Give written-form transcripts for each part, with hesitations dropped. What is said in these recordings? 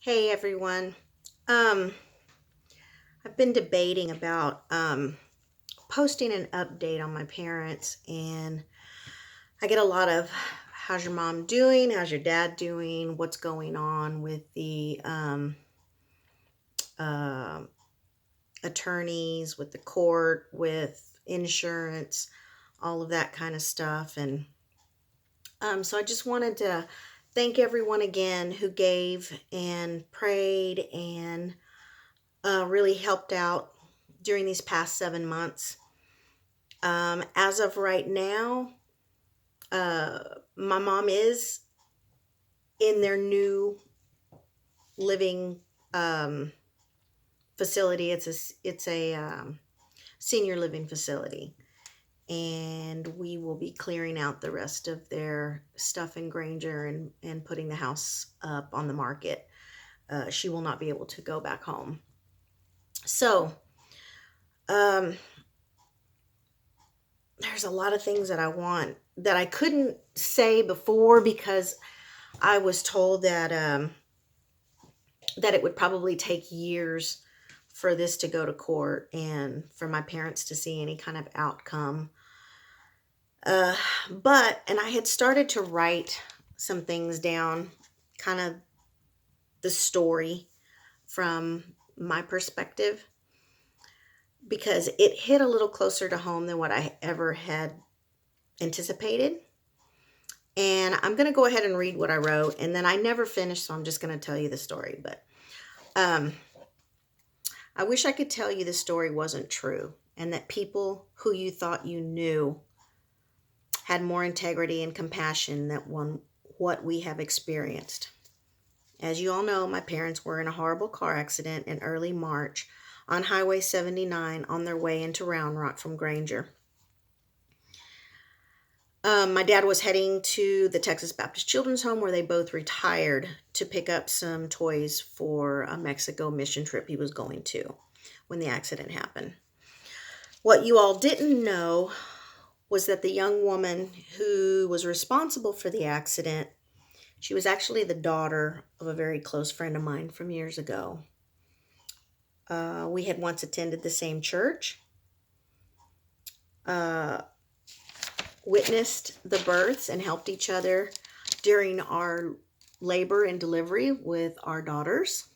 Hey everyone. Um, I've been debating about posting an update on my parents, and I get a lot of how's your mom doing? How's your dad doing? What's going on with the uh, attorneys, with the court, with insurance, all of that kind of stuff. And so I just wanted to thank everyone again who gave and prayed and really helped out during these past 7 months. As of right now, uh, my mom is in their new living facility. It's a senior living facility, and we will be clearing out the rest of their stuff in Granger and putting the house up on the market. She will not be able to go back home. So um, there's a lot of things that I want that I couldn't say before because I was told that it would probably take years for this to go to court and for my parents to see any kind of outcome. Uh, and I had started to write some things down, kind of the story from my perspective, because it hit a little closer to home than what I ever had anticipated. And I'm going to go ahead and read what I wrote, and then I never finished, so I'm just going to tell you the story. But um, I wish I could tell you the story wasn't true and that people who you thought you knew had more integrity and compassion than what we have experienced. As you all know, my parents were in a horrible car accident in early March on Highway 79 on their way into Round Rock from Granger. My dad was heading to the Texas Baptist Children's Home where they both retired to pick up some toys for a Mexico mission trip he was going to when the accident happened. What you all didn't know was that the young woman who was responsible for the accident, she was actually the daughter of a very close friend of mine from years ago. We had once attended the same church, uh, witnessed the births, and helped each other during our labor and delivery with our daughters.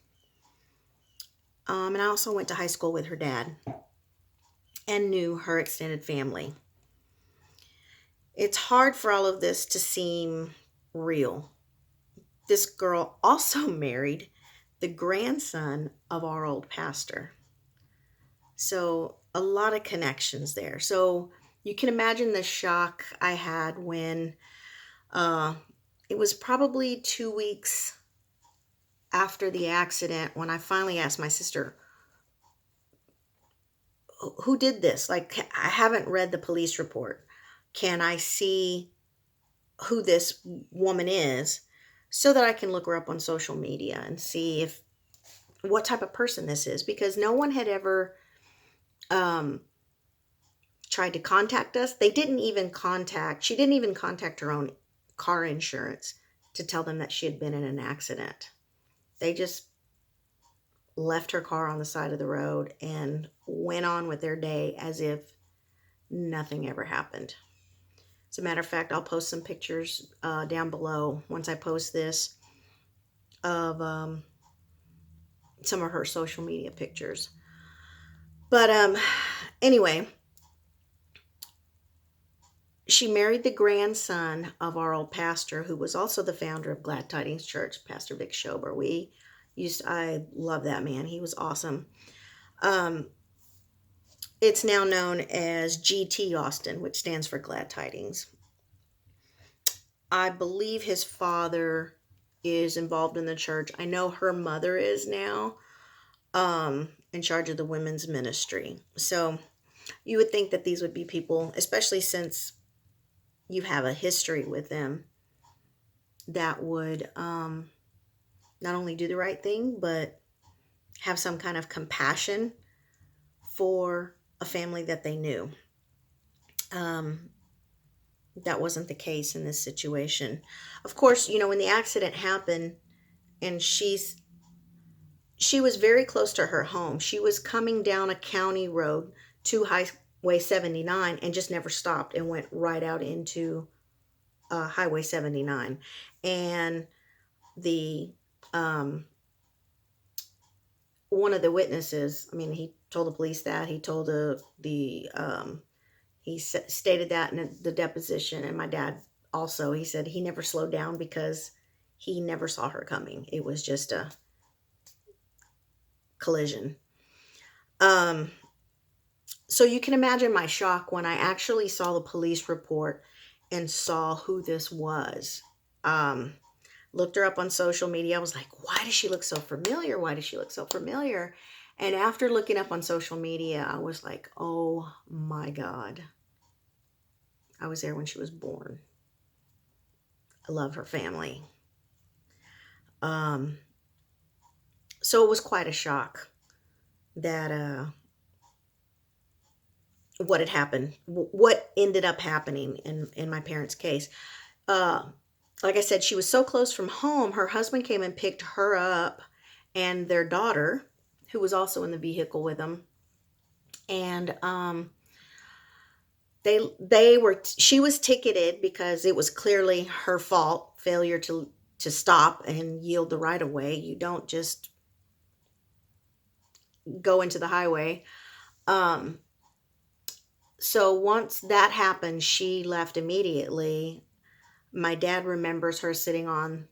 And I also went to high school with her dad and knew her extended family. It's hard for all of this to seem real. This girl also married the grandson of our old pastor. So, a lot of connections there. So, you can imagine the shock I had when uh, it was probably 2 weeks after the accident when I finally asked my sister, who did this? Like, I haven't read the police report. Can I see who this woman is so that I can look her up on social media and see if what type of person this is? Because no one had ever um, tried to contact us. She didn't even contact her own car insurance to tell them that she had been in an accident. They just left her car on the side of the road and went on with their day as if nothing ever happened. As a matter of fact, I'll post some pictures down below once I post this of some of her social media pictures. But anyway, she married the grandson of our old pastor, who was also the founder of Glad Tidings Church, Pastor Vic Schober. I love that man. He was awesome. Um, it's now known as GT Austin, which stands for Glad Tidings. I believe his father is involved in the church. I know her mother is now in charge of the women's ministry. So you would think that these would be people, especially since you have a history with them, that would not only do the right thing, but have some kind of compassion for a family that they knew. Um, that wasn't the case in this situation. Of course, when the accident happened and she was very close to her home. She was coming down a county road to Highway 79 and just never stopped and went right out into Highway 79. And the one of the witnesses, I mean, he told the police that, he told stated that in the deposition. And my dad also, he said he never slowed down because he never saw her coming. It was just a collision. So you can imagine my shock when I actually saw the police report and saw who this was. Looked her up on social media. I was like, why does she look so familiar? Why does she look so familiar? And after looking up on social media, I was like, oh my God. I was there when she was born. I love her family. So it was quite a shock that what had happened, what ended up happening in my parents' case. Like I said, she was so close from home. Her husband came and picked her up and their daughter, who was also in the vehicle with them. And she was ticketed because it was clearly her fault, failure to stop and yield the right of way. You don't just go into the highway. So once that happened, she left immediately. My dad remembers her sitting on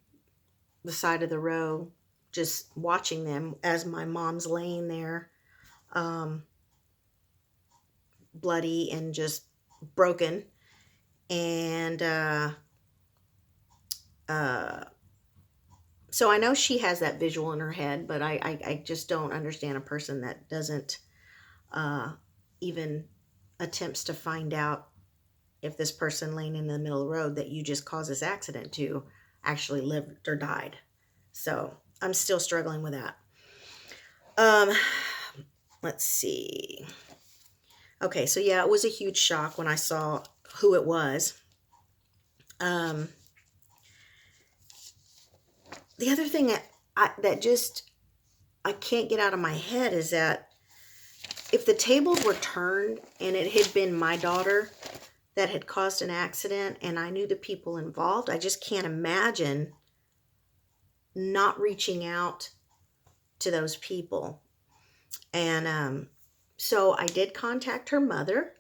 the side of the road, just watching them as my mom's laying there, bloody and just broken. And so I know she has that visual in her head, but I just don't understand a person that doesn't even attempts to find out if this person laying in the middle of the road that you just caused this accident to actually lived or died. So I'm still struggling with that. Let's see. Okay, so yeah, it was a huge shock when I saw who it was. The other thing that I can't get out of my head is that if the tables were turned and it had been my daughter that had caused an accident and I knew the people involved, I just can't imagine not reaching out to those people. And so I did contact her mother,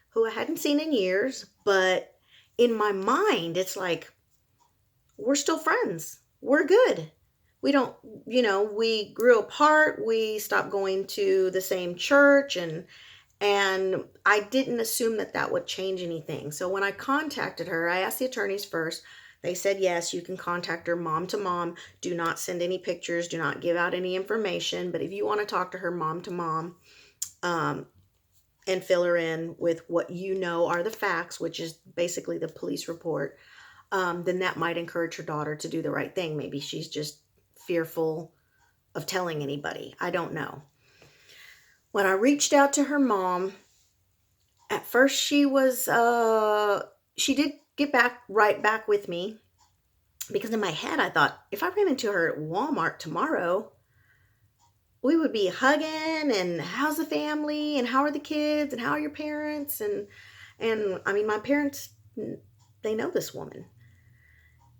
who I hadn't seen in years, but in my mind, it's like, we're still friends. We're good. We don't, we grew apart. We stopped going to the same church, and I didn't assume that would change anything. So when I contacted her, I asked the attorneys first. They said, yes, you can contact her mom to mom. Do not send any pictures. Do not give out any information. But if you want to talk to her mom to mom and fill her in with what you know are the facts, which is basically the police report, then that might encourage her daughter to do the right thing. Maybe she's just fearful of telling anybody. I don't know. When I reached out to her mom, at first she did get right back with me, because in my head I thought, if I ran into her at Walmart tomorrow, we would be hugging and how's the family and how are the kids and how are your parents, and I mean, my parents, they know this woman.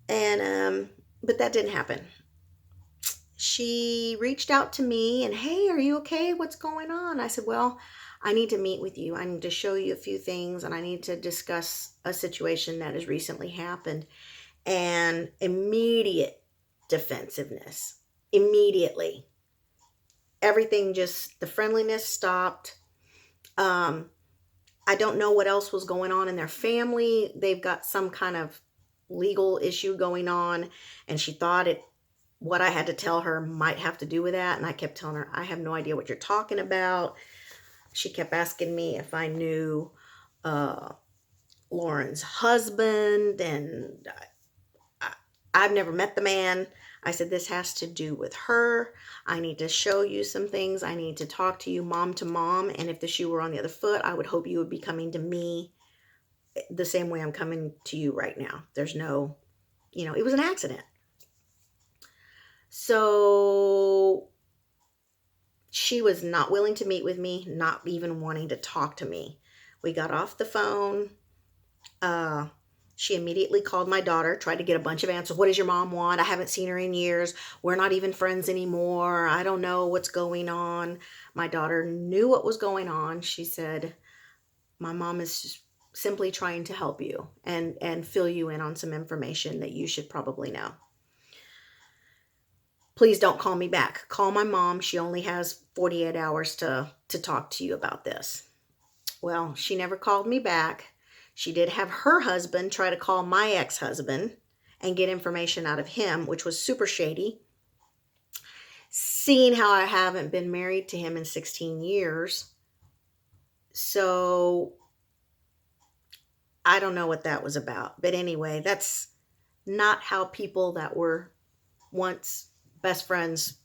And but that didn't happen. She reached out to me and, hey, are you okay? What's going on? I said, well, I need to meet with you. I need to show you a few things, and I need to discuss a situation that has recently happened. And immediate defensiveness. Immediately. Everything the friendliness stopped. I don't know what else was going on in their family. They've got some kind of legal issue going on, and she thought what I had to tell her might have to do with that. And I kept telling her, I have no idea what you're talking about. She kept asking me if I knew Lauren's husband, and I've never met the man. I said, this has to do with her. I need to show you some things. I need to talk to you mom to mom. And if the shoe were on the other foot, I would hope you would be coming to me the same way I'm coming to you right now. There's no, it was an accident. So She was not willing to meet with me, not even wanting to talk to me. We got off the phone. Uh, she immediately called my daughter, tried to get a bunch of answers. What does your mom want? I haven't seen her in years. We're not even friends anymore. I don't know what's going on. My daughter knew what was going on. She said, my mom is just simply trying to help you and fill you in on some information that you should probably know. Please don't call me back. Call my mom. She only has 48 hours to talk to you about this. Well, she never called me back. She did have her husband try to call my ex-husband and get information out of him, which was super shady. Seeing how I haven't been married to him in 16 years. So I don't know what that was about. But anyway, that's not how people that were once best friends,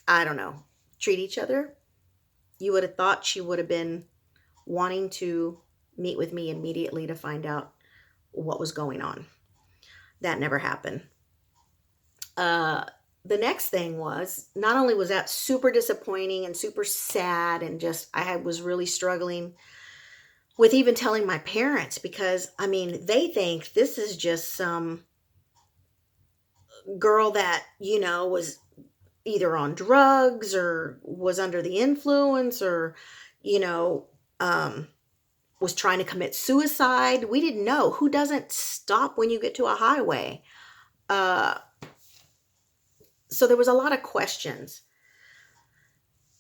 I don't know, treat each other. You would have thought she would have been wanting to meet with me immediately to find out what was going on. That never happened. The next thing was, not only was that super disappointing and super sad, and just I was really struggling with even telling my parents, because I mean, they think this is just some girl that, was either on drugs or was under the influence, or, was trying to commit suicide. We didn't know. Who doesn't stop when you get to a highway? So there was a lot of questions.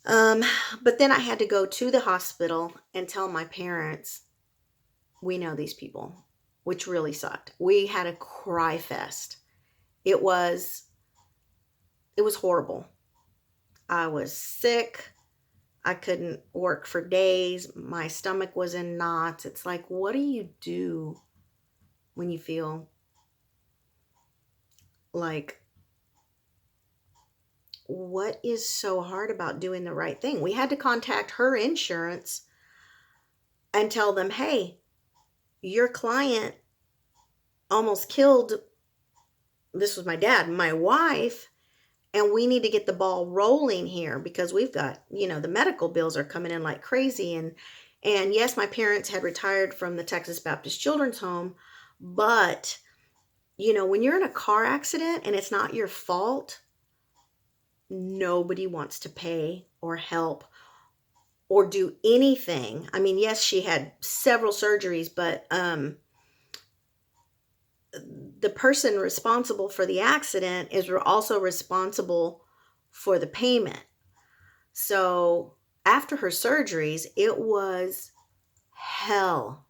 But then I had to go to the hospital and tell my parents, we know these people, which really sucked. We had a cry fest. It was horrible. I was sick. I couldn't work for days. My stomach was in knots. It's like, what do you do when you feel like, what is so hard about doing the right thing? We had to contact her insurance and tell them, hey, your client almost killed, this was my dad, my wife, and we need to get the ball rolling here because we've got, the medical bills are coming in like crazy. And yes, my parents had retired from the Texas Baptist Children's Home, but, when you're in a car accident and it's not your fault, nobody wants to pay or help or do anything. I mean, yes, she had several surgeries, but the person responsible for the accident is also responsible for the payment. So after her surgeries, it was hell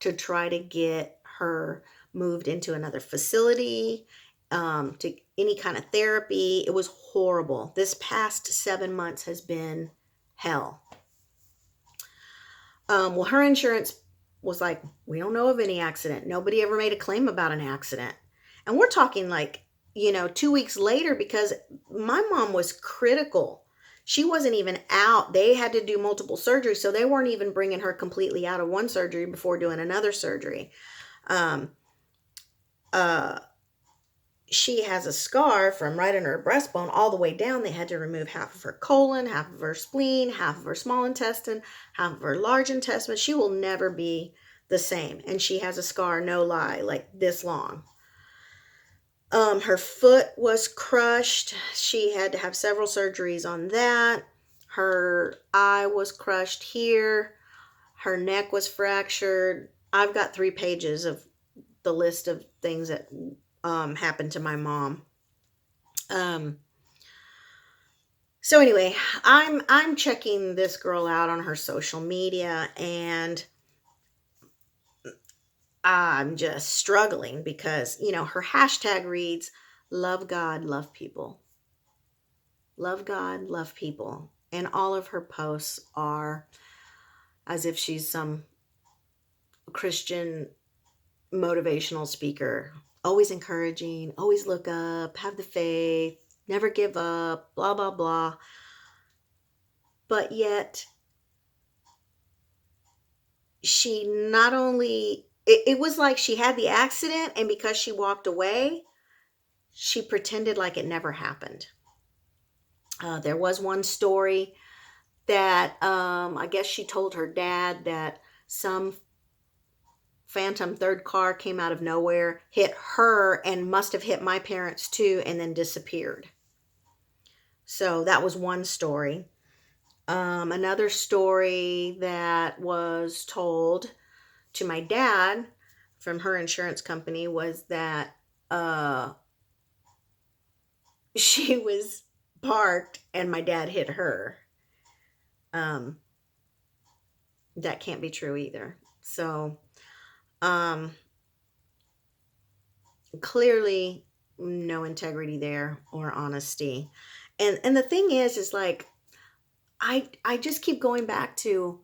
to try to get her moved into another facility, to any kind of therapy. It was horrible. This past 7 months has been hell. Well, her insurance was like, we don't know of any accident. Nobody ever made a claim about an accident. And we're talking like, 2 weeks later, because my mom was critical. She wasn't even out. They had to do multiple surgeries, so they weren't even bringing her completely out of one surgery before doing another surgery. She has a scar from right under her breastbone all the way down. They had to remove half of her colon, half of her spleen, half of her small intestine, half of her large intestine. She will never be the same. And she has a scar, no lie, like this long. Her foot was crushed. She had to have several surgeries on that. Her eye was crushed here. Her neck was fractured. I've got 3 pages of the list of things that happened to my mom. So anyway, I'm checking this girl out on her social media, and I'm just struggling because, her hashtag reads, love God, love people. Love God, love people. And all of her posts are as if she's some Christian motivational speaker. Always encouraging, always look up, have the faith, never give up, blah, blah, blah. But yet, she not only, it was like she had the accident, and because she walked away, she pretended like it never happened. There was one story that I guess she told her dad that some phantom third car came out of nowhere, hit her, and must have hit my parents too, and then disappeared. So that was one story. Another story that was told to my dad from her insurance company was that she was parked and my dad hit her. Um, that can't be true either. So um, clearly no integrity there or honesty. And the thing is like I just keep going back to,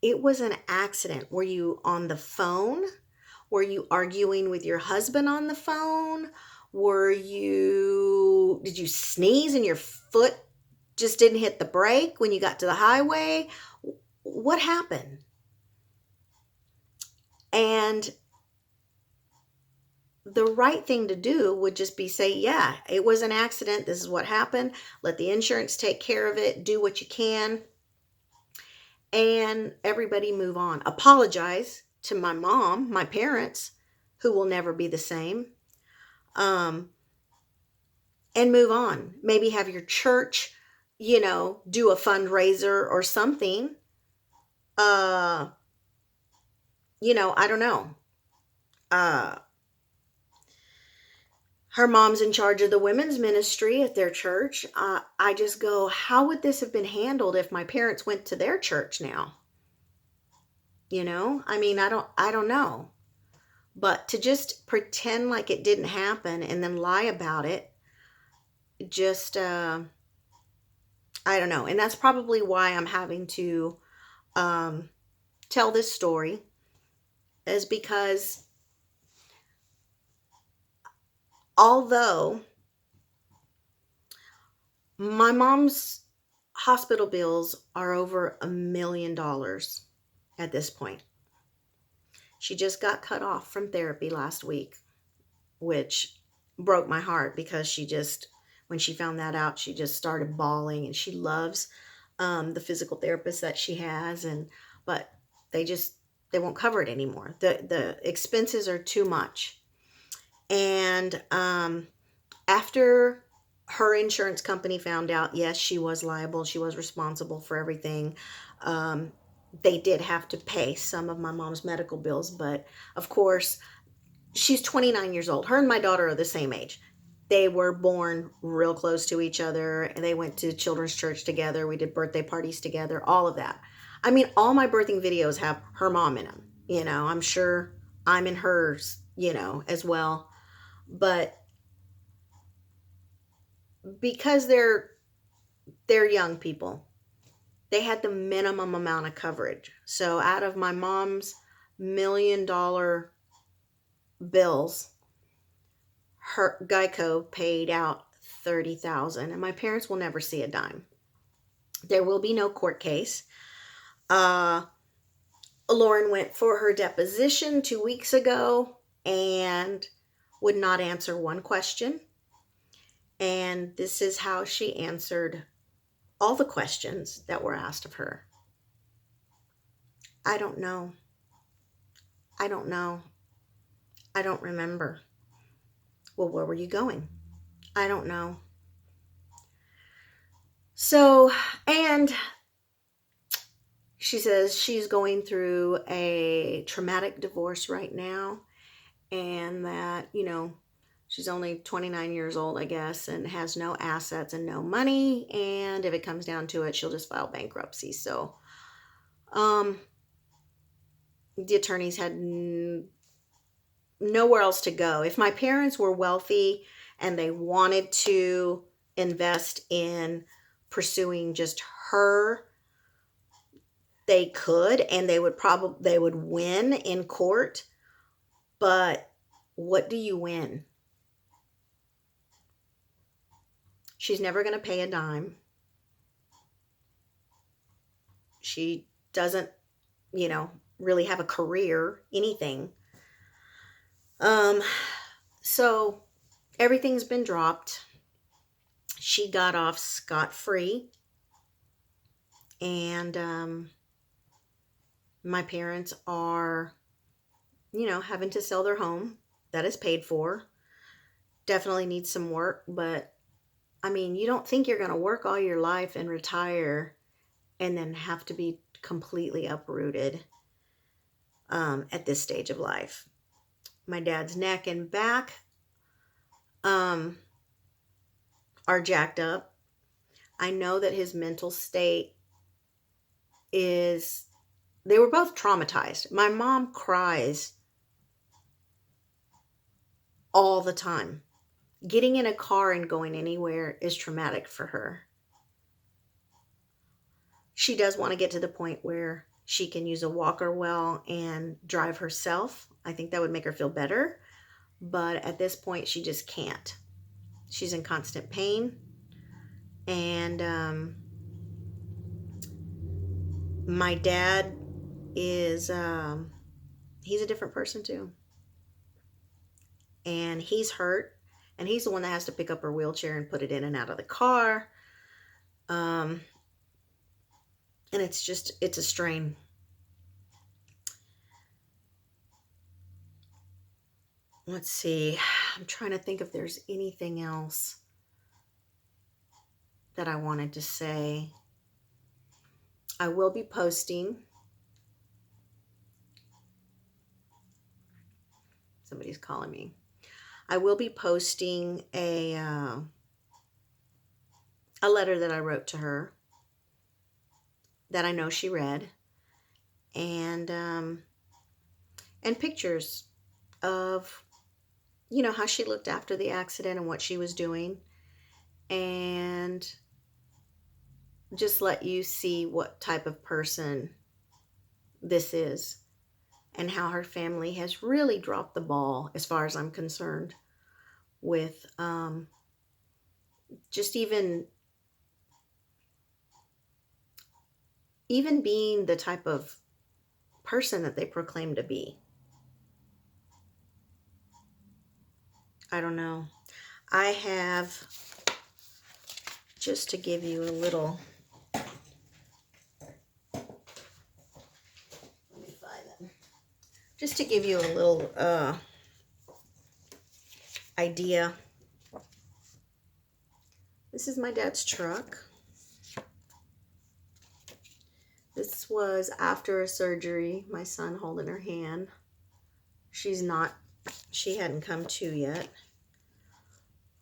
it was an accident. Were you on the phone? Were you arguing with your husband on the phone? Did you sneeze and your foot just didn't hit the brake when you got to the highway? What happened? And the right thing to do would just be say, yeah, it was an accident. This is what happened. Let the insurance take care of it. Do what you can. And everybody move on. Apologize to my mom, my parents, who will never be the same. And move on. Maybe have your church, do a fundraiser or something. I don't know. Her mom's in charge of the women's ministry at their church. I just go, how would this have been handled if my parents went to their church now? I mean, I don't know. But to just pretend like it didn't happen and then lie about it, just, I don't know. And that's probably why I'm having to tell this story, is because although my mom's hospital bills are over $1 million at this point. She just got cut off from therapy last week, which broke my heart because when she found that out, she just started bawling, and she loves the physical therapist that she has, but they won't cover it anymore. The expenses are too much. And after her insurance company found out, yes, she was liable, she was responsible for everything, they did have to pay some of my mom's medical bills. But of course, she's 29 years old. Her and my daughter are the same age. They were born real close to each other, and they went to children's church together. We did birthday parties together, all of that. I mean, all my birthing videos have her mom in them. I'm sure I'm in hers, as well. But because they're young people, they had the minimum amount of coverage. So out of my mom's $1 million bills, her Geico paid out $30,000, and my parents will never see a dime. There will be no court case. Lauren went for her deposition 2 weeks ago and would not answer one question. And this is how she answered all the questions that were asked of her. I don't know. I don't know. I don't remember. Well, where were you going? I don't know. So, and she says she's going through a traumatic divorce right now, and that, she's only 29 years old, I guess, and has no assets and no money. And if it comes down to it, she'll just file bankruptcy. So, the attorneys had nowhere else to go. If my parents were wealthy and they wanted to invest in pursuing just her, they could, and they would win in court. But what do you win? She's never going to pay a dime. She doesn't, really have a career, anything. So everything's been dropped. She got off scot-free, and my parents are, having to sell their home that is paid for. Definitely needs some work, but I mean, you don't think you're going to work all your life and retire and then have to be completely uprooted at this stage of life. My dad's neck and back are jacked up. I know that his mental state is, they were both traumatized. My mom cries all the time. Getting in a car and going anywhere is traumatic for her. She does want to get to the point where she can use a walker well and drive herself. I think that would make her feel better. But at this point, she just can't. She's in constant pain. And my dad is, he's a different person too. And he's hurt. And he's the one that has to pick up her wheelchair and put it in and out of the car. And it's a strain. Let's see. I'm trying to think if there's anything else that I wanted to say. I will be posting. Somebody's calling me. I will be posting a letter that I wrote to her that I know she read, and pictures of, how she looked after the accident and what she was doing, and just let you see what type of person this is and how her family has really dropped the ball, as far as I'm concerned, with just even being the type of person that they proclaim to be. I don't know. I have, just to give you a little, let me find them. Just to give you a little idea. This is my dad's truck. This was after a surgery, my son holding her hand. She hadn't come to yet.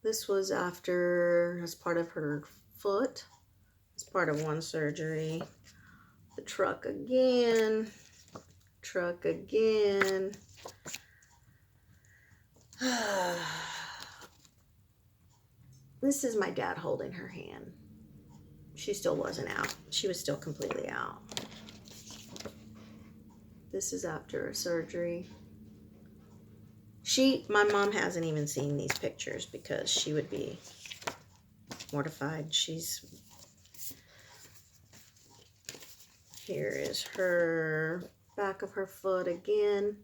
This was after, as part of her foot, as part of one surgery. The truck again. This is my dad holding her hand. She still wasn't out. She was still completely out. This is after a surgery. My mom hasn't even seen these pictures because she would be mortified. Here is her back of her foot again.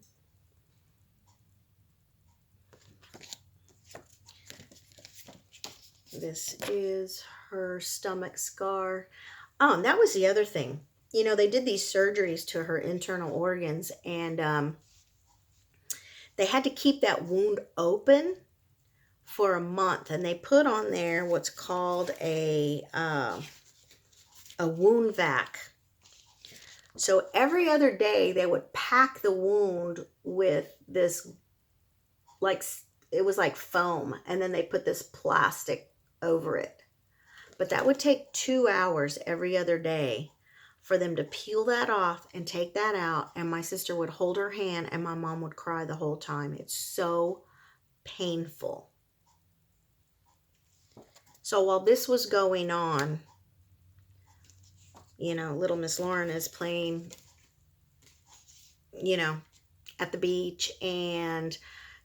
This is her stomach scar. Oh, and that was the other thing. They did these surgeries to her internal organs, and they had to keep that wound open for a month, and they put on there what's called a wound vac. So every other day they would pack the wound with this, it was like foam, and then they put this plastic over it. But that would take 2 hours every other day for them to peel that off and take that out. And my sister would hold her hand and my mom would cry the whole time. It's so painful. So while this was going on, little Miss Lauren is playing, at the beach, and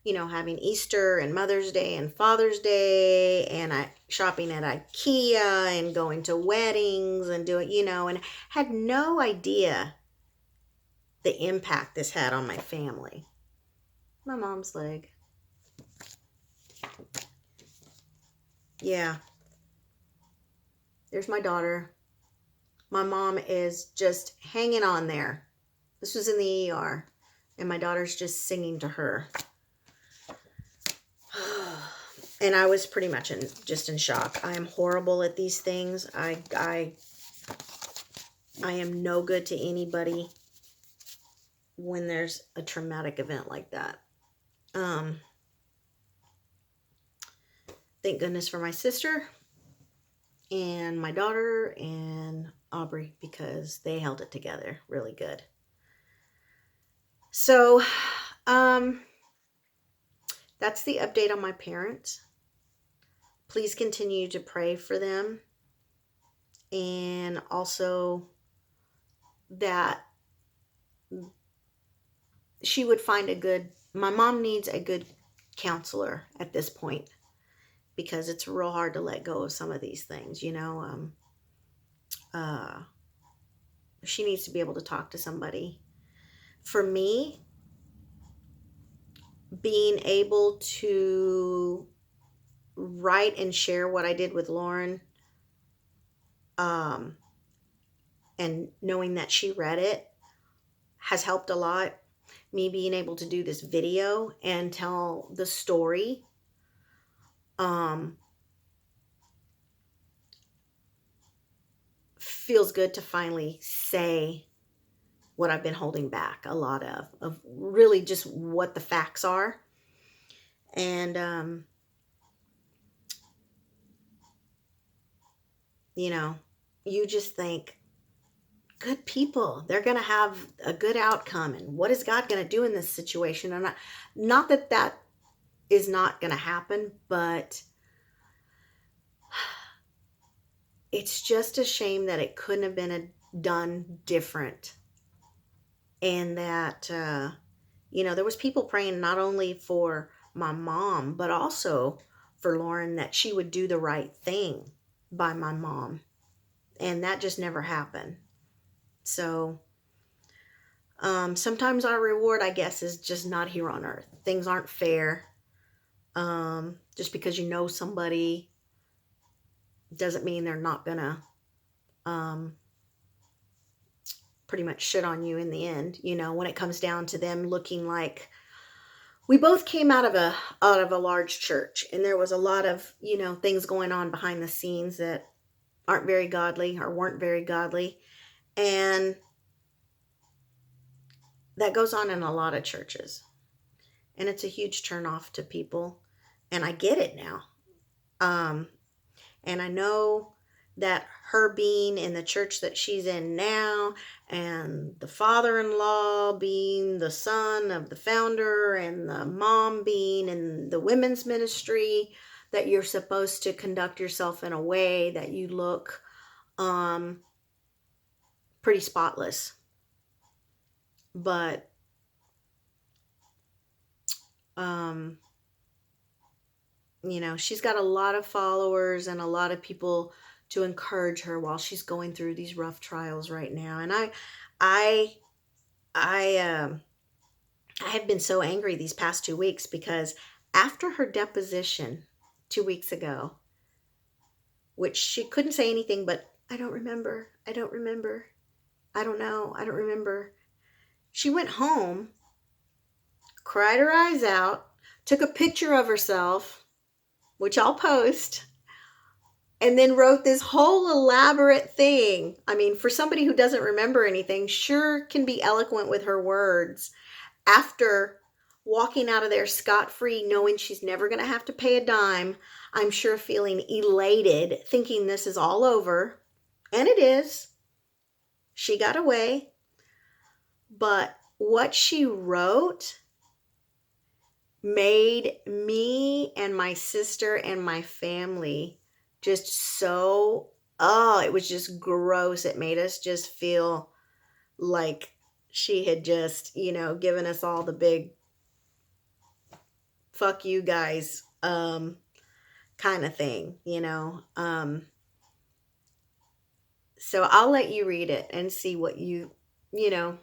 having Easter and Mother's Day and Father's Day, and shopping at IKEA and going to weddings and doing, and had no idea the impact this had on my family. My mom's leg. Yeah. There's my daughter. My mom is just hanging on there. This was in the ER, and my daughter's just singing to her. And I was pretty much just in shock. I am horrible at these things. I am no good to anybody when there's a traumatic event like that. Thank goodness for my sister and my daughter and Aubrey, because they held it together really good. So, that's the update on my parents. Please continue to pray for them. And also that she would find my mom needs a good counselor at this point, because it's real hard to let go of some of these things, you know. She needs to be able to talk to somebody. For me, being able to write and share what I did with Lauren, and knowing that she read it has helped a lot. Me being able to do this video and tell the story, feels good to finally say what I've been holding back a lot of really just what the facts are. And, you know, you just think, good people, they're going to have a good outcome. And what is God going to do in this situation? And not that that is not going to happen, but it's just a shame that it couldn't have been done different. And that, you know, there was people praying not only for my mom, but also for Lauren, that she would do the right thing by my mom. And that just never happened. So, sometimes our reward, I guess, is just not here on earth. Things aren't fair. Just because you know somebody doesn't mean they're not gonna, pretty much shit on you in the end. You know, when it comes down to them looking like, we both came out of a large church, and there was a lot of, you know, things going on behind the scenes that aren't very godly or weren't very godly. And that goes on in a lot of churches. And it's a huge turnoff to people. And I get it now. And I know that her being in the church that she's in now, and the father-in-law being the son of the founder, and the mom being in the women's ministry, that you're supposed to conduct yourself in a way that you look pretty spotless. But you know, she's got a lot of followers and a lot of people to encourage her while she's going through these rough trials right now. And I have been so angry these past 2 weeks, because after her deposition 2 weeks ago, which she couldn't say anything but, I don't remember, I don't remember, I don't know, I don't remember. She went home, cried her eyes out, took a picture of herself, which I'll post, and then wrote this whole elaborate thing. I mean, for somebody who doesn't remember anything, sure can be eloquent with her words. After walking out of there scot-free, knowing she's never going to have to pay a dime, I'm sure feeling elated, thinking this is all over. And it is. She got away. But what she wrote made me and my sister and my family just so, it was just gross. It made us just feel like she had just, you know, given us all the big fuck you guys kind of thing, you know. So I'll let you read it and see what you know,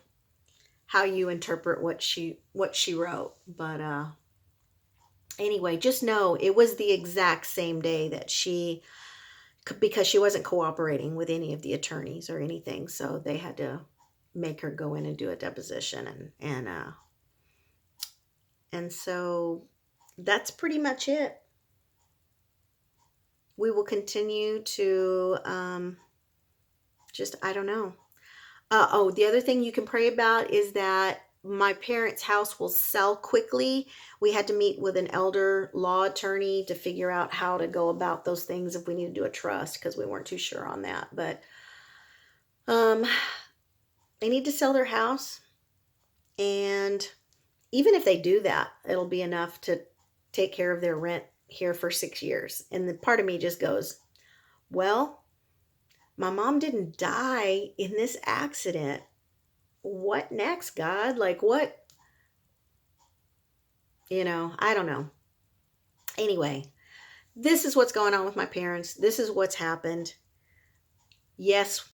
how you interpret what she wrote. But anyway, just know it was the exact same day that she because she wasn't cooperating with any of the attorneys or anything. So they had to make her go in and do a deposition, and so that's pretty much it. We will continue to just, I don't know. Oh, the other thing you can pray about is that my parents' house will sell quickly. We had to meet with an elder law attorney to figure out how to go about those things if we need to do a trust, because we weren't too sure on that. But um, they need to sell their house, and even if they do that, it'll be enough to take care of their rent here for 6 years. And the part of me just goes, well, my mom didn't die in this accident. What next, God? Like, what? I don't know. Anyway, this is what's going on with my parents. This is what's happened. Yes,